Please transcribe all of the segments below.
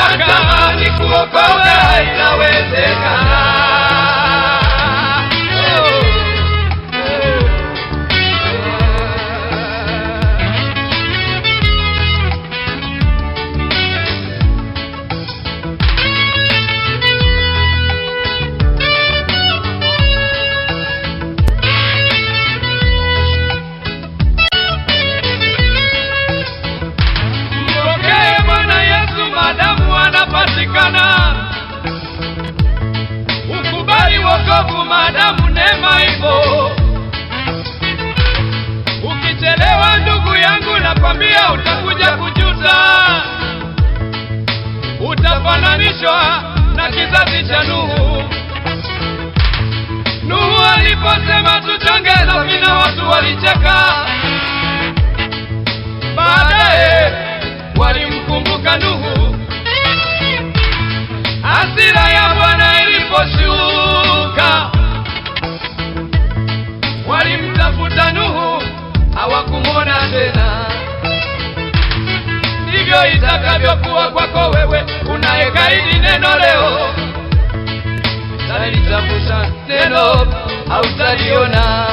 Utatamani kuokoka, inawezekana. Ukubali wokovu maadamu neema ipo. Ukichelewa ndugu yangu, nakwambia utakuja kujuta. Utafananishwa na kizazi cha Nuhu. Nuhu aliposema tuchonge safina, watu walicheka. Baadaye walimkumbuka Nuhu. Hasira ya Bwana iliposhuka, walimtafuta Nuhu, hawakumuona tena. Ndivyo itakavyokuwa kwako wewe unayekaidi neno leo. Utalitafuta neno, hautaliona.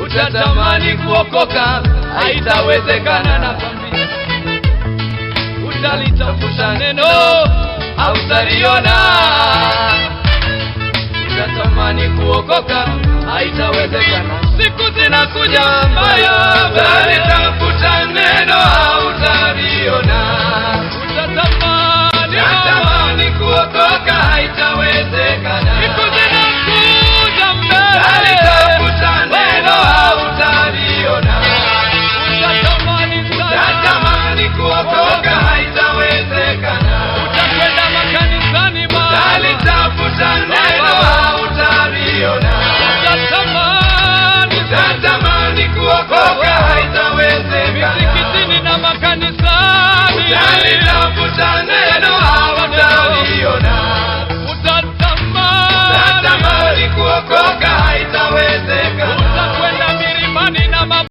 Utatamani kuokoka, haitawezekana. Nakwambia utalitafuta neno, hautaliona. Utatamani kuokoka, haitawezekana. Siku zinakuja